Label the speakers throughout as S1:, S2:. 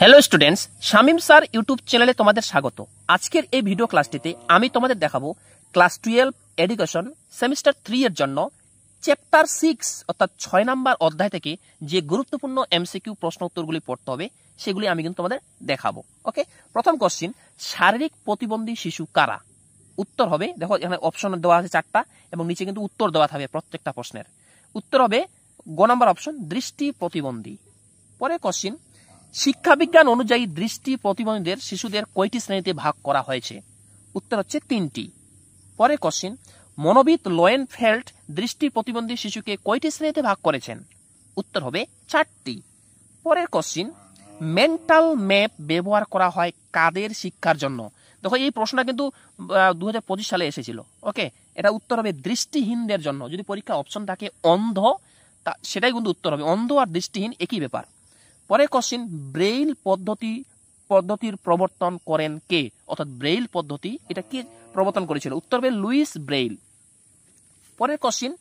S1: Hello students, Shamim sir YouTube চ্যানেলে তোমাদের স্বাগত। আজকের এই ভিডিও ক্লাসটিতে আমি তোমাদের দেখাবো ক্লাস 12 এডুকেশন সেমিস্টার 3 এর জন্য চ্যাপ্টার 6 অর্থাৎ 6 নাম্বার অধ্যায় থেকে যে গুরুত্বপূর্ণ এমসিকিউ প্রশ্ন উত্তরগুলি পড়তে হবে সেগুলি আমি কিন্তু তোমাদের দেখাবো। ওকে, প্রথম কোশ্চিন, শারীরিক প্রতিবন্ধী শিশু কারা? উত্তর হবে, দেখো এখানে অপশন দেওয়া আছে 4টা এবং নিচে কিন্তু উত্তর দেওয়া থাকবে প্রত্যেকটা প্রশ্নের। উত্তর হবে গ নাম্বার অপশন, দৃষ্টি প্রতিবন্ধী। পরে কোশ্চিন, শিক্ষা বিজ্ঞান অনুযায়ী দৃষ্টি প্রতিবন্ধীদের শিশুদের কয়টি শ্রেণীতে ভাগ করা হয়েছে? উত্তর হচ্ছে 3টি। পরে কোশ্চিন, মনোবিদ লোয়েনফেল্ড দৃষ্টি প্রতিবন্ধী শিশুকে কয়টি শ্রেণীতে ভাগ করেছেন? উত্তর হবে 4টি। পরের কোশ্চিন, মেন্টাল ম্যাপ ব্যবহার করা হয় কাদের শিক্ষার জন্য? দেখো এই প্রশ্নটা কিন্তু 2025 সালে এসেছিল। ওকে, এটা উত্তর হবে দৃষ্টিহীনদের জন্য। যদি পরীক্ষা অপশন থাকে অন্ধ, সেটাই কিন্তু উত্তর হবে। অন্ধ আর দৃষ্টিহীন একই ব্যাপার। পরে কোশ্চিন, ব্রেইল পদ্ধতির প্রবর্তন করেন কে? অর্থাৎ ব্রেইল পদ্ধতি এটা কে প্রবর্তন করেছিল? উত্তর হবে লুইস ব্রেইল। পরের কোশ্চিন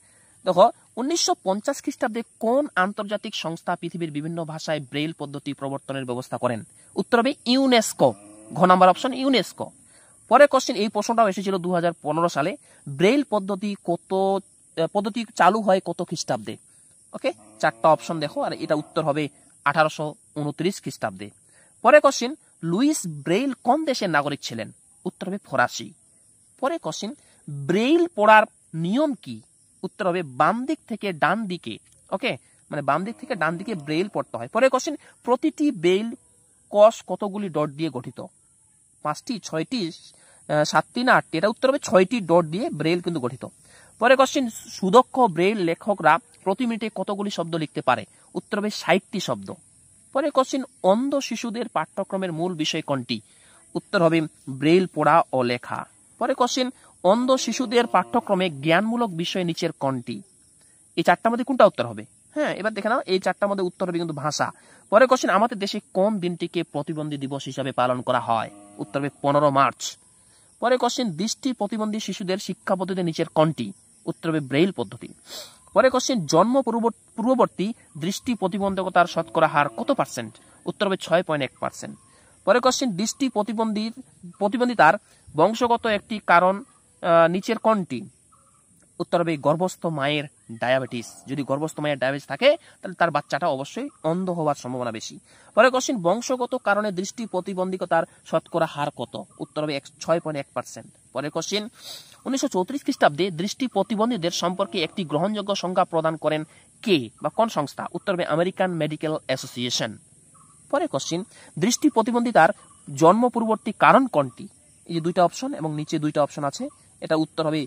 S1: দেখো, 1950 খ্রিস্টাব্দে কোন আন্তর্জাতিক সংস্থা পৃথিবীর বিভিন্ন ভাষায় ব্রেইল পদ্ধতি প্রবর্তনের ব্যবস্থা করেন? উত্তর হবে ইউনেস্কো। ঘ নাম্বার অপশন ইউনেস্কো। পরের কোশ্চিন, এই প্রশ্নটাও এসেছিল 2015 সালে। ব্রেইল পদ্ধতি চালু হয় কত খ্রিস্টাব্দে? ওকে, 4টা অপশন দেখো, আর এটা উত্তর হবে 1829 খ্রিস্টাব্দে। পরে কোশ্চিন, লুইস ব্রেইল কোন দেশের নাগরিক ছিলেন? উত্তর হবে ফরাসি। পরে কোশ্চিন, ব্রেইল পড়ার নিয়ম কি? উত্তর হবে বাম দিক থেকে ডান দিকে। ওকে, মানে বাম দিক থেকে ডান দিকে ব্রেইল পড়তে হয়। পরে কোশ্চিন, প্রতিটি ব্রেইল কষ কতগুলি ডট দিয়ে গঠিত? 5টি, 6টি, 7টি না 8টি? এটা উত্তর হবে 6টি ডট দিয়ে ব্রেইল কিন্তু গঠিত। পরে কোশ্চিন, সুদক্ষ ব্রেইল লেখকরা প্রতি মিনিটে কতগুলি শব্দ লিখতে পারে? উত্তর হবে 60টি শব্দ। পরে কোশ্চিন, অন্ধ শিশুদের পাঠ্যক্রমের মূল বিষয় কোনটি? উত্তর হবে ব্রেইল পড়া ও লেখা। পরে কোশ্চিন, অন্ধ শিশুদের পাঠ্যক্রমে জ্ঞানমূলক বিষয় নিচের কোনটি? এই 4টার মধ্যে কোনটা উত্তর হবে? হ্যাঁ, এবার দেখে নাও, এই 4টার মধ্যে উত্তর হবে কিন্তু ভাষা। পরে কোশ্চিন, আমাদের দেশে কোন দিনটিকে প্রতিবন্ধী দিবস হিসাবে পালন করা হয়? উত্তর হবে 15 মার্চ। পরে কোশ্চিন, দৃষ্টি প্রতিবন্ধী শিশুদের শিক্ষা পদ্ধতি নিচের কোনটি? উত্তর হবে ব্রেইল পদ্ধতি। পরে কোশ্চিন, জন্ম পূর্ববর্তী দৃষ্টি প্রতিবন্ধকতার শতকরা হার কত পার্সেন্ট? উত্তর হবে 6.1%। পরে কোশ্চিন, দৃষ্টি প্রতিবন্ধিতার বংশগত একটি কারণ নিচের কোনটি? উত্তর হবে গর্ভস্থ মায়ের ডায়াবেটিস। যদি গর্ভস্থ মায়ের ডায়াবেটিস থাকে তাহলে তার বাচ্চাটা অবশ্যই অন্ধ হওয়ার সম্ভাবনা বেশি। পরে কোশ্চিন, বংশগত কারণে দৃষ্টি প্রতিবন্ধিতার শতকরা হার কত? উত্তর হবে 6.1%। পরে কোশ্চিন, 1934 খ্রিস্টাব্দে দৃষ্টি প্রতিবন্ধীদের সম্পর্কে একটি গ্রহণযোগ্য সংজ্ঞা প্রদান করেন কে বা কোন সংস্থা? উত্তর হবে আমেরিকান মেডিকেল অ্যাসোসিয়েশন। পরে কোশ্চিন, দৃষ্টি প্রতিবন্ধিতার জন্ম পূর্ববর্তী কারণ কোনটি? এই যে 2টা অপশন এবং নিচে 2টা অপশন আছে, এটা উত্তর হবে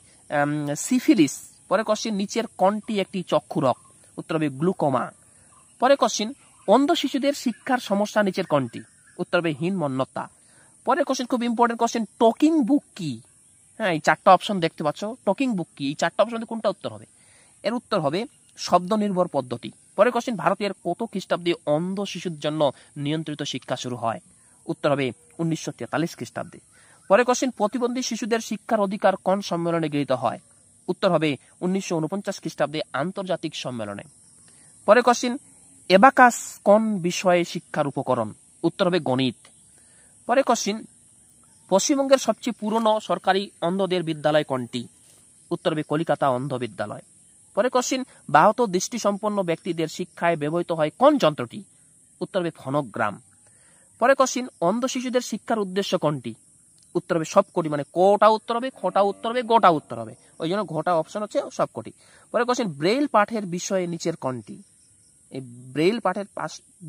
S1: সিফিলিস। পরে কোশ্চিন, নিচের কোনটি একটি চক্ষুরোগ? উত্তর হবে গ্লুকোমা। পরে কোশ্চিন, অন্ধ শিশুদের শিক্ষার সমস্যা নিচের কোনটি? উত্তর হবে হীনমন্যতা। পরে কোশ্চিন, খুব ইম্পর্টেন্ট কোশ্চিন, টকিং বুক কি? হ্যাঁ, এই 4টা অপশন দেখতে পাচ্ছ, টকিং বুক কি? এই 4টা অপশন কোনটা উত্তর হবে? এর উত্তর হবে শব্দ নির্ভর পদ্ধতি। পরে কোশ্চিন, ভারতের কত খ্রিস্টাব্দে অন্ধ শিশুর জন্য নিয়ন্ত্রিত শিক্ষা শুরু হয়? উত্তর হবে 1943 খ্রিস্টাব্দে। পরে কোশ্চিন, প্রতিবন্ধী শিশুদের শিক্ষার অধিকার কোন সম্মেলনে গৃহীত হয়? উত্তর হবে 1949 খ্রিস্টাব্দে আন্তর্জাতিক সম্মেলনে। পরে কোশ্চিন, এবাকাস কোন বিষয়ে শিক্ষার উপকরণ? উত্তর হবে গণিত। পরে কোশ্চিন, পশ্চিমবঙ্গের সবচেয়ে পুরনো সরকারি অন্ধদের বিদ্যালয় কোনটি? উত্তর হবে কলিকাতা অন্ধ বিদ্যালয়। পরে কোশ্চিন, বাহত দৃষ্টিসম্পন্ন ব্যক্তিদের শিক্ষায় ব্যবহৃত হয় কোন যন্ত্রটি? উত্তর হবে ফোনোগ্রাম। পরে কোশ্চিন, অন্ধ শিশুদের শিক্ষার উদ্দেশ্য কোনটি? উত্তর হবে সবকটি, মানে কোটা উত্তর হবে, খটা উত্তর হবে, গোটা উত্তর হবে, ওই জন্য ঘটা অপশন হচ্ছে সবকটি। পরে কোশ্চিন, ব্রেইল পাঠের বিষয়ে নিচের কোনটি? এই ব্রেইল পাঠের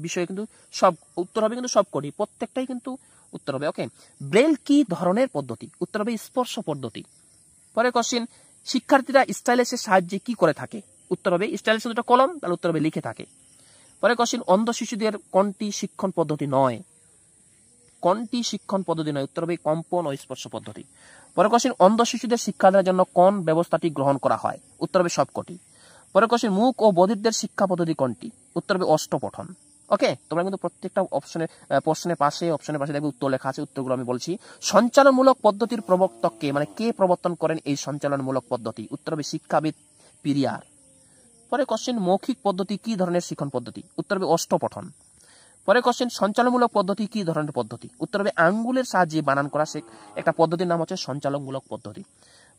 S1: বিষয়ে কিন্তু সব উত্তর হবে, কিন্তু সবকটি, প্রত্যেকটাই কিন্তু উত্তর হবে। ওকে, ব্রেইল কি ধরনের পদ্ধতি? উত্তর হবে স্পর্শ পদ্ধতি। পরে কোশ্চিন, শিক্ষার্থীরা স্টাইলাসের সাহায্যে কি করে থাকে? উত্তর হবে স্টাইলাসের দুটো কলম, তাহলে উত্তর হবে লিখে থাকে। পরে কোশ্চিন, অন্ধ শিশুদের কোনটি শিক্ষণ পদ্ধতি নয়? কোনটি শিক্ষণ পদ্ধতি নয়? উত্তর হবে কম্পন ও স্পর্শ পদ্ধতি। পরে কোশ্চিন, অন্ধ শিশুদের শিক্ষা দেওয়ার জন্য কোন ব্যবস্থাটি গ্রহণ করা হয়? উত্তর হবে সবকটি। পরে কোশ্চিন, মূক ও বধিরদের শিক্ষা পদ্ধতি কোনটি? উত্তর হবে অষ্টপঠন। ওকে, তোমরা কিন্তু প্রত্যেকটা প্রশ্নের পাশে দেখবে উত্তর লেখা আছে, উত্তরগুলো আমি বলছি। সঞ্চালনমূলক পদ্ধতির প্রবর্তক কে? মানে কে প্রবর্তন করেন এই সঞ্চালনমূলক পদ্ধতি? উত্তর হবে শিক্ষাবিদ পিরিয়ার। পরে কোশ্চিন, মৌখিক পদ্ধতি কি ধরনের শিক্ষণ পদ্ধতি? উত্তর হবে অষ্টপঠন। পরে কোশ্চেন সঞ্চালনমূলক পদ্ধতি কি ধরনের পদ্ধতি? উত্তর হবে আঙ্গুলের সাহায্যে বানান করা সে একটা পদ্ধতির নাম হচ্ছে সঞ্চালনমূলক পদ্ধতি।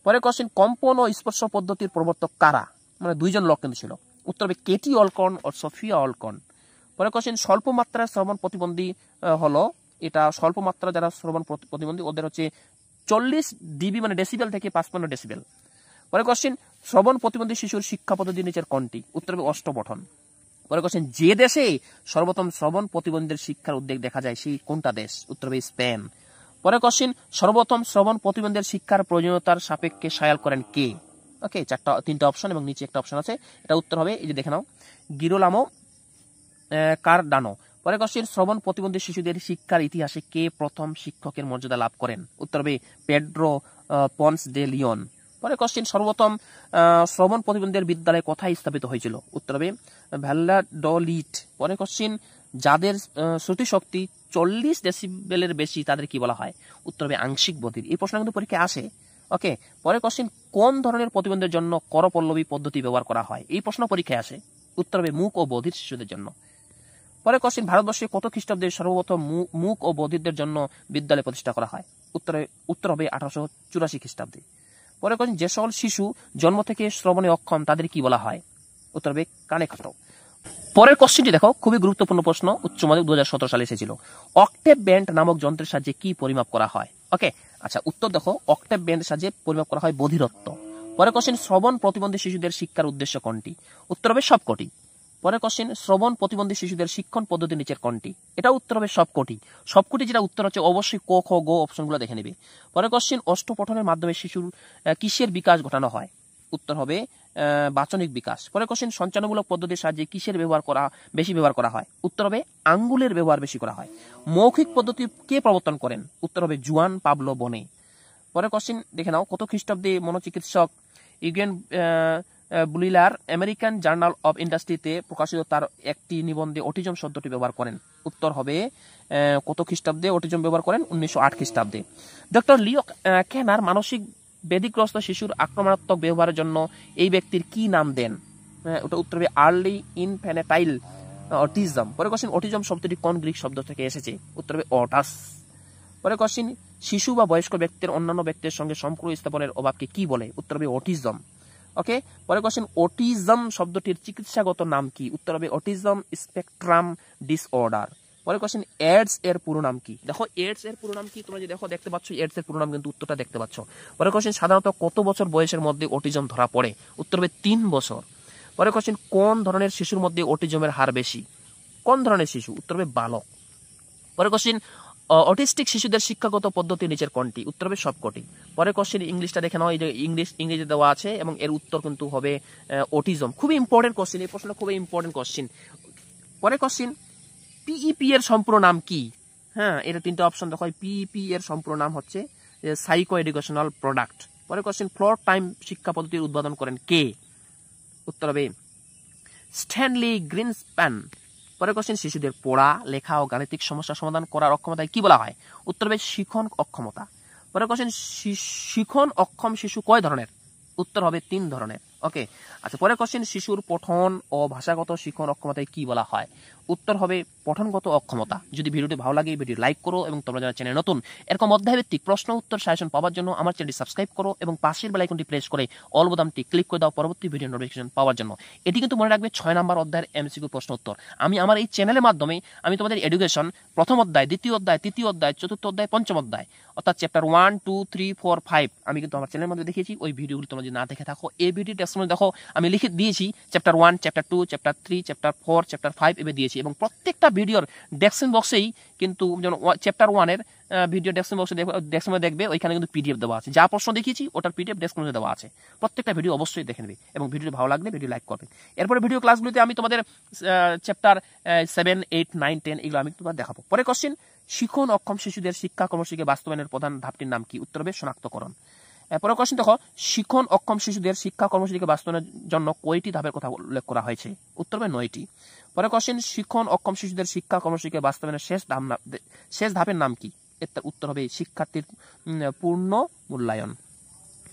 S1: পরে কোশ্চেন কম্পন ও স্পর্শ পদ্ধতির প্রবর্তক কারা? মানে দুইজন লোক কিন্তু ছিল। উত্তর হবে কেটি অলকন ও সোফিয়া অলকন। পরে কোশ্চেন স্বল্প মাত্রার শ্রবণ প্রতিবন্ধী হলো, এটা স্বল্প মাত্রা যারা শ্রবণ প্রতিবন্ধী ওদের হচ্ছে 40 ডিবি মানে ডেসিবেল থেকে 55 ডেসিবেল। পরে কোশ্চেন শ্রবণ প্রতিবন্ধী শিশুর শিক্ষা পদ্ধতি নিচের কোনটি? উত্তর হবে অষ্টপঠন। পরে কোশ্চেন যে দেশে সর্বপ্রথম শ্রবণ প্রতিবন্ধীদের শিক্ষার উদ্যোগ দেখা যায় সেই কোনটা দেশ? উত্তর হবে স্পেন। পরে কোশ্চেন সর্বপ্রথম শ্রবণ প্রতিবন্ধীদের শিক্ষার প্রয়োজনীয়তার সাপেক্ষে সায়াল করেন কে? ওকে, তিনটা অপশন এবং নিচে একটা অপশন আছে, এটা উত্তর হবে এই যে দেখে নাও গিরোলামো কারডানো। পরে কোশ্চেন শ্রবণ প্রতিবন্ধী শিশুদের শিক্ষার ইতিহাসে কে প্রথম শিক্ষকের মর্যাদা লাভ করেন? উত্তর হবে পেড্রো পন্স দে লিওন। পরে কোশ্চেন সর্বপ্রথম শ্রবণ প্রতিবন্ধীদের বিদ্যালয় কোথায় স্থাপিত হয়েছিল? উত্তর হবে ভ্যালাডোলিড। পরে কোশ্চেন যাদের শ্রুতিশক্তি 40 ডেসিবেলের বেশি তাদের কি বলা হয়? উত্তর হবে আংশিক বধির। এই প্রশ্ন কিন্তু পরীক্ষায় আসে। ওকে, পরে কোশ্চেন কোন ধরনের প্রতিবন্ধীর জন্য করপল্লবী পদ্ধতি ব্যবহার করা হয়? এই প্রশ্ন পরীক্ষায় আসে। উত্তর হবে মূক ও বধির শিশুদের জন্য। পরে কোশ্চেন ভারতবর্ষে কত খ্রিস্টাব্দে সর্বপ্রথম মূক ও বধিরদের জন্য বিদ্যালয় প্রতিষ্ঠা করা হয়? উত্তর হবে 1884 খ্রিস্টাব্দে। পরে কোশ্চেন যে সকল শিশু জন্ম থেকে শ্রবণে অক্ষম তাদের কি বলা হয়? উত্তর হবে কানেক্ট। পরের কোশ্চেনটি দেখো, খুবই গুরুত্বপূর্ণ প্রশ্ন, উচ্চ মাধ্যমিক 2017 সালে এসেছিল। অক্টেভ ব্যান্ড নামক যন্ত্রের সাহায্যে কি পরিমাপ করা হয়? ওকে, আচ্ছা উত্তর দেখো, অক্টেভ ব্যান্ডের সাহায্যে পরিমাপ করা হয় বধিরত্ব। পরে কোশ্চেন শ্রবণ প্রতিবন্ধী শিশুদের শিক্ষার উদ্দেশ্য কোনটি? উত্তর হবে সবকটি। পরে কোশ্চেন শ্রবণ প্রতিবন্ধী শিশুদের শিক্ষণ পদ্ধতি নিচের কোনটি? এটা উত্তর হবে সবকটি। সবকটি যেটা উত্তর হচ্ছে অবশ্যই ক খ গ অপশনগুলো দেখে নেবে। পরে কোশ্চেন অষ্টপঠনের মাধ্যমে শিশুর কিসের বিকাশ ঘটানো হয়? উত্তর হবে বাচনিক বিকাশ। পরে কোশ্চেন সঞ্চালনমূলক পদ্ধতির সাহায্যে কিসের বেশি ব্যবহার করা হয়? উত্তর হবে আঙ্গুলের ব্যবহার বেশি করা হয়। মৌখিক পদ্ধতি কে প্রবর্তন করেন? উত্তর হবে জুয়ান পাবলো বনে। পরে কোশ্চেন দেখে নাও, কত খ্রিস্টাব্দে মনোচিকিৎসক ইউগেন বুলিলার আমেরিকান জার্নাল অব ইন্ডাস্ট্রিতে প্রকাশিত তার একটি নিবন্ধে অটিজম শব্দটি ব্যবহার করেন? উত্তর হবে কত খ্রিস্টাব্দে অটিজম ব্যবহার করেন? 1908 খ্রিস্টাব্দে। ডক্টর লিও ক্যানার মানসিক ব্যাধিগ্রস্ত শিশুর আক্রমণাত্মক ব্যবহারের জন্য এই ব্যক্তির কি নাম দেন? ওটা উত্তর হবে আর্লি ইনফ্যান্টাইল অটিজম। পরে কোশ্চেন অটিজম শব্দটি কোন গ্রিক শব্দ থেকে এসেছে? উত্তর হবে অটাস। পরে কোশ্চেন শিশু বা বয়স্ক ব্যক্তির অন্যান্য ব্যক্তির সঙ্গে সম্পর্ক স্থাপনের অভাবকে কি বলে? উত্তর হবে অটিজম। ওকে, পরে কোশ্চেন অটিজম শব্দটির চিকিৎসাগত নাম কি? উত্তর হবে অটিজম স্পেকট্রাম ডিসঅর্ডার। পরে কোশ্চেন এডস এর পুরো নাম কি? দেখো এডস এর পুরো নাম কি, তোমরা যে দেখো দেখতে পাচ্ছ এডস এর পুরো নাম কিন্তু উত্তরটা দেখতে পাচ্ছ। পরে কোশ্চেন সাধারণত কত বছর বয়সের মধ্যে অটিজম ধরা পড়ে? উত্তর হবে 3 বছর। পরে কোশ্চেন কোন ধরনের শিশুর মধ্যে অটিজমের হার বেশি? কোন ধরনের শিশু? উত্তর হবে বালক। পরে কোশ্চেন অটিস্টিক শিশুদের শিক্ষাগত পদ্ধতি নিচের কোনটি? উত্তর হবে সবকটি। পরে কোশ্চেন ইংলিশটা দেখে নাও, এই যে ইংরেজি দেওয়া আছে এবং এর উত্তর কিন্তু হবে অটিজম। খুবই ইম্পর্টেন্ট কোশ্চেন, এই প্রশ্নটা খুবই ইম্পর্টেন্ট কোশ্চেন। পরে কোশ্চেন পিইপি এর সম্পূর্ণ নাম কি? হ্যাঁ, এটা 3টা অপশন দেখো। পিইপি এর সম্পূর্ণ নাম হচ্ছে সাইকো এডুকেশনাল প্রোডাক্ট। পরে কোশ্চেন ফ্লোর টাইম শিক্ষা পদ্ধতির উদ্বোধন করেন কে? উত্তর হবে স্ট্যানলি গ্রিনস্প্যান। পরে কোশ্চেন শিশুদের পড়া লেখা ও গাণিতিক সমস্যা সমাধান করার অক্ষমতায় কি বলা হয়? উত্তর হবে শিখন অক্ষমতা। পরে কোশ্চেন শিখন অক্ষম শিশু কয় ধরনের? উত্তর হবে 3 ধরনের। ওকে, আচ্ছা পরে কোশ্চেন শিশুর পঠন ও ভাষাগত শিখন অক্ষমতায় কি বলা হয়? উত্তর হবে পঠনগত অক্ষমতা। যদি ভিডিওটি ভালো লাগে ভিডিও লাইক করো এবং তোমরা যারা চ্যানেল নতুন এরকম অধ্যায়ভিত্তিক প্রশ্ন উত্তর সাজেশন পাওয়ার জন্য আমার চ্যানেলটি সাবস্ক্রাইব করো এবং পাশের বেল আইকনটি প্রেস করে অল বোতামটি ক্লিক করে দাও পরবর্তী ভিডিও নোটিফিকেশন পাওয়ার জন্য। এটি কিন্তু মনে রাখবে 6 নম্বর অধ্যায়ের এমসিকিউ প্রশ্ন উত্তর। আমি আমার এই চ্যানেলের মাধ্যমে আমি তোমাদের এডুকেশন প্রথম অধ্যায়, দ্বিতীয় অধ্যায়, তৃতীয় অধ্যায়, চতুর্থ অধ্যায়, পঞ্চম অধ্যায় অর্থাৎ চ্যাপ্টার 1, 2, 3, 4, 5 আমি কিন্তু আমার চ্যানেলের মধ্যে দেখিয়েছি। ওই ভিডিওগুলো তোমরা যদি না দেখে থাকো এই ভিডিও ডেসক্রিপশনে দেখো, আমি লিখে দিয়েছি chapter 1, chapter 2, chapter 3, chapter 4, chapter 5 এভাবে দিয়েছি এবং প্রত্যেকটা ভিডিওর ডেসক্রিপশন বক্সেই কিন্তু যেমন চ্যাপ্টার 1 এর ভিডিও ডেসক্রিপশনে দেখবে ওইখানে কিন্তু পিডিএফ দেওয়া আছে। যা প্রশ্ন দেখিয়েছি ওটার পিডিএফ ডেসক্রিপশনে দেওয়া আছে। প্রত্যেকটা ভিডিও অবশ্যই দেখে নেবে এবং ভিডিওটি ভালো লাগলে ভিডিও লাইক করবে। এরপরে ভিডিও ক্লাসগুলিতে আমি তোমাদের চ্যাপ্টার 7, 8, 9, 10 এগুলো আমি তোমাদের দেখাবো। পরে কোশ্চেন শিখন অক্ষম শিশুদের শিক্ষা কর্মসূচি বাস্তবায়নের প্রধান ধাপটির নাম কি? উত্তর হবে শনাক্তকরণ। পরে কোশ্চেন দেখো, শিখন অক্ষম শিশুদের শিক্ষা কর্মসূচিকে বাস্তবায়নের জন্য কয়টি ধাপের কথা উল্লেখ করা হয়েছে? উত্তর হবে 9টি। পরে কোশ্চেন শিখন অক্ষম শিশুদের শিক্ষা কর্মসূচিকে বাস্তবায়নের শেষ ধাপের নাম কি? এর উত্তর হবে শিক্ষার্থীর পূর্ণ মূল্যায়ন।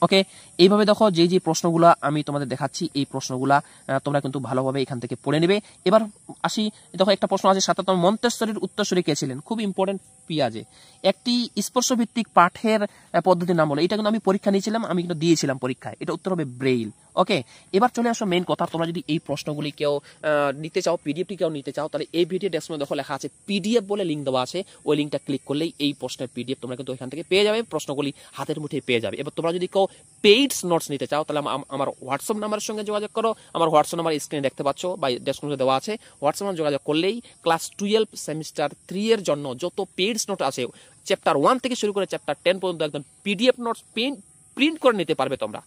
S1: ওকে, এইভাবে দেখো যে যে প্রশ্নগুলা আমি তোমাদের দেখাচ্ছি এই প্রশ্নগুলা তোমরা কিন্তু ভালোভাবে এখান থেকে পড়ে নেবে। এবার আসি, দেখো একটা প্রশ্ন আছে, সাতাত্তর মন্তেশ্বরীর উত্তরসূরি কে ছিলেন? খুব ইম্পর্টেন্ট পিয়াজে। একটি স্পর্শভিত্তিক পাঠের পদ্ধতির নাম বলো। এটা কিন্তু আমি পরীক্ষা নিয়েছিলাম, আমি কিন্তু দিয়েছিলাম পরীক্ষায়। এটা উত্তর হবে ব্রেইল। ওকে, এবার চলে আসো মেইন কথা। তোমরা যদি এই প্রশ্নগুলি কেউ নিতে চাও, পিডিএফটি কেউ নিতে চাও, তাহলে এই ভিডিও ডেসক্রিপশনে দেখো লেখা আছে পিডিএফ বলে লিঙ্ক দেওয়া আছে। ওই লিঙ্কটা ক্লিক করলেই এই প্রশ্নের পিডিএফ তোমরা কিন্তু ওইখান থেকে পেয়ে যাবে, প্রশ্নগুলি হাতের মুঠে পেয়ে যাবে। এবার তোমরা যদি কেউ পেইডস নোটস নিতে চাও তাহলে আমার হোয়াটসঅ্যাপ নাম্বারের সঙ্গে যোগাযোগ করো। আমার হোয়াটসঅ্যাপ নাম্বার স্ক্রিনে দেখতে পাচ্ছ বা ডেসক্রিপশনে দেওয়া আছে। হোয়াটসঅ্যাপ নাম্বার যোগাযোগ করলেই ক্লাস 12 সেমিস্টার 3 এর জন্য যত পেইডস নোট আছে, চ্যাপ্টার 1 থেকে শুরু করে চ্যাপ্টার 10 পর্যন্ত একদম পিডিএফ নোটস প্রিন্ট করে নিতে পারবে তোমরা।